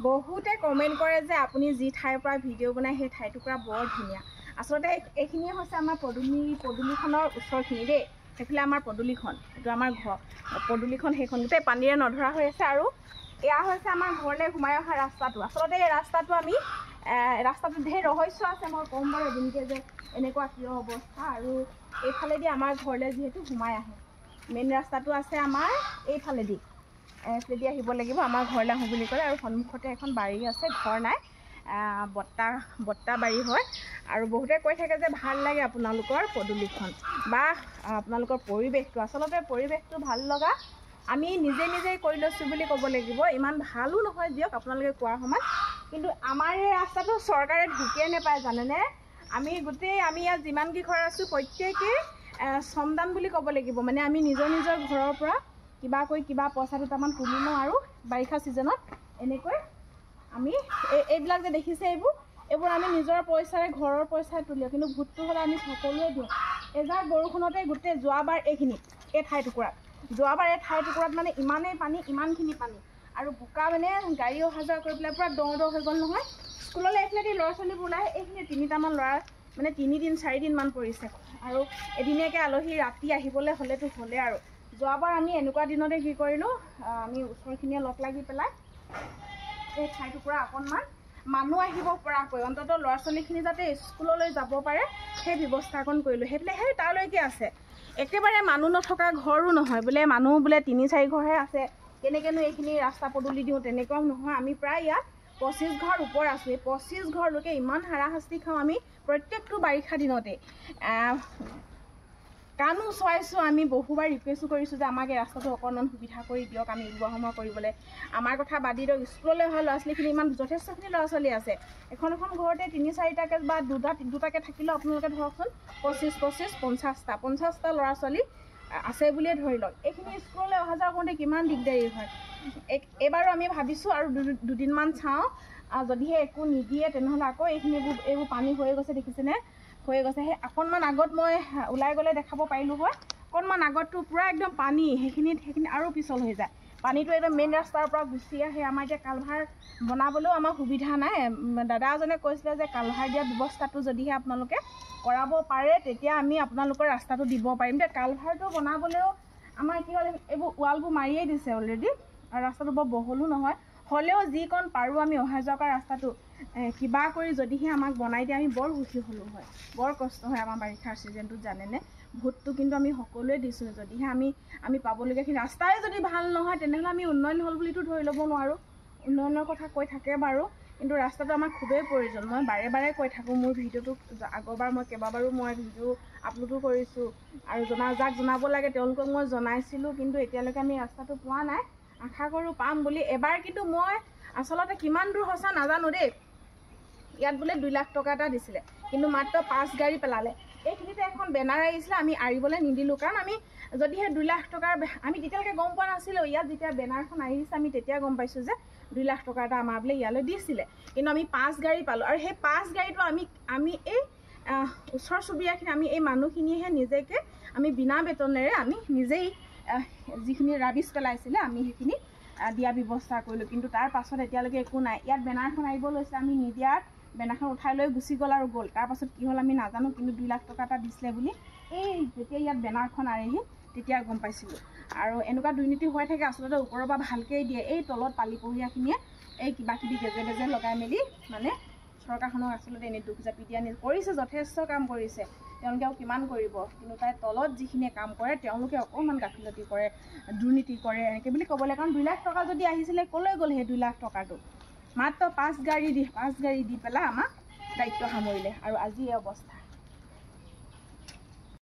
বহুতে কমেণ্ট কৰে যে আপুনি যি ঠাইৰ পৰা ভিডিঅ' বনায় সেই ঠাইটুকুৰা বৰ ধুনীয়া। আচলতে এইখিনিয়ে হৈছে আমাৰ পদূলিখনৰ ওচৰখিনি দেই। সেইফালে আমাৰ পদূলিখন, এইটো আমাৰ ঘৰ পদূলিখন, সেইখন গোটেই পানীৰে নধৰা হৈ আছে। আৰু এয়া হৈছে আমাৰ ঘৰলৈ সোমাই অহা ৰাস্তাটো। আচলতে এই ৰাস্তাটো ৰাস্তাটোত ঢেৰ ৰহস্য আছে, মই ক'ম বাৰু এদিনকৈ যে এনেকুৱা কিয় অৱস্থা। আৰু এইফালেদি আমাৰ ঘৰলৈ যিহেতু সোমাই আহে, মেইন ৰাস্তাটো আছে আমাৰ এইফালেদি আহিব লাগিব আমাৰ ঘৰলৈ আহোঁ বুলি ক'লে। আৰু সন্মুখতে এখন বাৰী আছে, ঘৰ নাই, বত্তা বাৰী হয়। আৰু বহুতে কৈ থাকে যে ভাল লাগে আপোনালোকৰ পদূলিখন বা আপোনালোকৰ পৰিৱেশটো। আচলতে পৰিৱেশটো ভাল লগা আমি নিজে কৰি লৈছোঁ বুলি ক'ব লাগিব। ইমান ভালো নহয় দিয়ক আপোনালোকে কোৱাৰ সমান, কিন্তু আমাৰ এই ৰাস্তাটো চৰকাৰে ঢুকিয়ে নাপায় জানেনে। আমি ইয়াত যিমানকেই ঘৰ আছোঁ প্ৰত্যেকেই শ্ৰমদান বুলি ক'ব লাগিব। মানে আমি নিজৰ ঘৰৰ পৰা কিবা পইচা দুটামান তুলি লওঁ। আৰু বাৰিষা ছিজনত এনেকৈ আমি এইবিলাক যে দেখিছে এইবোৰ আমি নিজৰ পইচাৰে ঘৰৰ পইচাৰে তুলি লওঁ। কিন্তু ভোটটো হ'লে আমি সকলোৱে দিওঁ। এজাক বৰষুণতে গোটেই যোৱাবাৰ এই ঠাইটুকুৰাত মানে ইমানেই পানী, ইমানখিনি পানী আৰু বোকা, মানে গাড়ী অহা যোৱা কৰি পেলাই পূৰা দ হৈ গ'ল নহয়। স্কুললৈ এইফালেদি ল'ৰা ছোৱালীবোৰ ওলাই, এইখিনি 3টামান ল'ৰা মানে 3-4 দিনমান পৰিছে। আৰু এদিনীয়াকৈ আলহী ৰাতি আহিবলৈ হ'লে আৰু যোৱাবাৰ আমি এনেকুৱা দিনতে কি কৰিলোঁ, আমি ওচৰখিনিয়ে লগ লাগি পেলাই এই ঠাইটুকুৰা অকণমান মানুহ আহিব পৰাকৈ, অন্ততঃ ল'ৰা ছোৱালীখিনি যাতে স্কুললৈ যাব পাৰে সেই ব্যৱস্থা অকণ কৰিলোঁ। সেই তালৈকে আছে, একেবাৰে মানুহ নথকা ঘৰো নহয়, বোলে মানুহ 3-4 ঘৰহে আছে, কেনেকৈনো এইখিনি ৰাস্তা পদূলি দিওঁ তেনেকুৱাও নহয়। আমি প্ৰায় ইয়াত 25 ঘৰ ওপৰ আছোঁ। এই 25 ঘৰলৈকে ইমান হাৰাশাস্তি খাওঁ আমি প্ৰত্যেকটো বাৰিষা দিনতে। কাণো চোৱাইছোঁ, আমি বহুবাৰ ৰিকুৱেষ্টো কৰিছোঁ যে আমাক এই ৰাস্তাটো অকণমান সুবিধা কৰি দিয়ক, আমি ওলোৱা সোমোৱা কৰিবলৈ। আমাৰ কথা বাদি দিয়ক, স্কুললৈ অহা ল'ৰা ছোৱালীখিনি যথেষ্টখিনি ল'ৰা ছোৱালী আছে। এখন ঘৰতে 3-4টাকৈ বা দুটাকৈ থাকিলেও আপোনালোকে ধৰকচোন 50টা ল'ৰা ছোৱালী আছে বুলিয়ে ধৰি লওক। এইখিনি স্কুললৈ অহা যোৱা কৰোঁতে কিমান দিগদাৰী হয়। এইবাৰো আমি ভাবিছোঁ আৰু দুদিনমান চাওঁ, যদিহে একো নিদিয়ে তেনেহ'লে আকৌ এইবোৰ পানী হৈ গৈছে, দেখিছেনে হৈ গৈছে। সেই অকণমান আগত মই ওলাই গ'লে দেখাব পাৰিলোঁ হয়, অকণমান আগতটো পূৰা একদম পানী, সেইখিনি আৰু পিছল হৈ যায়। পানীটো একদম মেইন ৰাস্তাৰ পৰা গুচি আহে। আমাৰ এতিয়া কালভাৰ বনাবলৈও আমাৰ সুবিধা নাই। দাদা এজনে কৈছিলে যে কালভাৰ দিয়া ব্যৱস্থাটো যদিহে আপোনালোকে কৰাব পাৰে তেতিয়া আমি আপোনালোকৰ ৰাস্তাটো দিব পাৰিম। এতিয়া কালভাৰটো বনাবলৈও আমাৰ কি হ'ল, এইবোৰ ৱালবোৰ মাৰিয়ে দিছে অলৰেডি, আৰু ৰাস্তাটো বৰ বহলো নহয়। হ'লেও যিকণ পাৰোঁ আমি অহা যোৱা কৰা ৰাস্তাটো কিবা কৰি যদিহে আমাক বনাই দিয়ে আমি বৰ সুখী হ'লোঁ হয়। বৰ কষ্ট হয় আমাৰ বাৰিষাৰ ছিজনটোত জানেনে। ভোটটো কিন্তু আমি সকলোৱে দিছোঁ, যদিহে আমি পাবলগীয়াখিনি ৰাস্তাই যদি ভাল নহয় তেনেহ'লে আমি উন্নয়ন হ'ল বুলিতো ধৰি ল'ব নোৱাৰোঁ। উন্নয়নৰ কথা কৈ থাকে বাৰু, কিন্তু ৰাস্তাটো আমাৰ খুবেই প্ৰয়োজন। মই বাৰে কৈ থাকোঁ, মোৰ ভিডিঅ'টো আগৰবাৰ মই কেইবাবাৰো ভিডিঅ' আপলোডো কৰিছোঁ, আৰু যাক জনাব লাগে তেওঁলোকক মই জনাইছিলোঁ, কিন্তু এতিয়ালৈকে আমি ৰাস্তাটো পোৱা নাই। আশা কৰোঁ পাম বুলি। এবাৰ কিন্তু মই আচলতে কিমান দূৰ সঁচা নাজানো দেই, ইয়াত বোলে 2 লাখ টকা এটা দিছিলে, কিন্তু মাত্ৰ 5 গাড়ী পেলালে। এইখিনিতে এখন বেনাৰ আহিছিলে, আমি আঁৰিবলৈ নিদিলোঁ, কাৰণ আমি যদিহে 2 লাখ টকাৰ, আমি তেতিয়ালৈকে গম পোৱা নাছিলোঁ। ইয়াত যেতিয়া বেনাৰখন আহিছে আমি তেতিয়া গম পাইছোঁ যে 2 লাখ টকা এটা আমাৰ বোলে ইয়ালৈ দিছিলে, কিন্তু আমি 5 গাড়ী পালোঁ। আৰু সেই 5 গাড়ীটো আমি এই ওচৰ চুবুৰীয়াখিনি, আমি এই মানুহখিনিয়েহে আমি বিনা বেতনেৰে আমি নিজেই যিখিনি ৰাবিছ পেলাইছিলে আমি সেইখিনি দিয়া ব্যৱস্থা কৰিলোঁ। কিন্তু তাৰ পাছত এতিয়ালৈকে একো নাই। ইয়াত বেনাৰখন আহিব লৈছে, আমি নিদিয়াত বেনাৰখন উঠাই লৈ গুচি গ'ল আৰু গ'ল। তাৰ পাছত কি হ'ল আমি নাজানো, কিন্তু 2 লাখ টকা এটা দিছিলে বুলি যেতিয়া ইয়াত বেনাৰখন আৰেহি তেতিয়া গম পাইছিলোঁ। আৰু এনেকুৱা দুৰ্নীতি হৈ থাকে, আচলতে ওপৰৰ পৰা ভালকৈ দিয়ে, এই তলত পালিপহৰীয়াখিনিয়ে এই কিবাকিবি গেজে লগাই মেলি মানে চৰকাৰখনক আচলতে এনেই দুখ জাপি দিয়া কৰিছে। যথেষ্ট কাম কৰিছে, তেওঁলোকে আৰু কিমান কৰিব, কিন্তু তাৰ তলত যিখিনিয়ে কাম কৰে তেওঁলোকে অকণমান গাফিলতি কৰে, দুৰ্নীতি কৰে এনেকৈ বুলি ক'বলৈ। কাৰণ 2 লাখ টকা যদি আহিছিলে ক'লৈ গ'ল সেই 2 লাখ টকাটো? মাত্ৰ 5 গাড়ী দি পেলাই আমাক দায়িত্ব সামৰিলে, আৰু আজি এই অৱস্থা।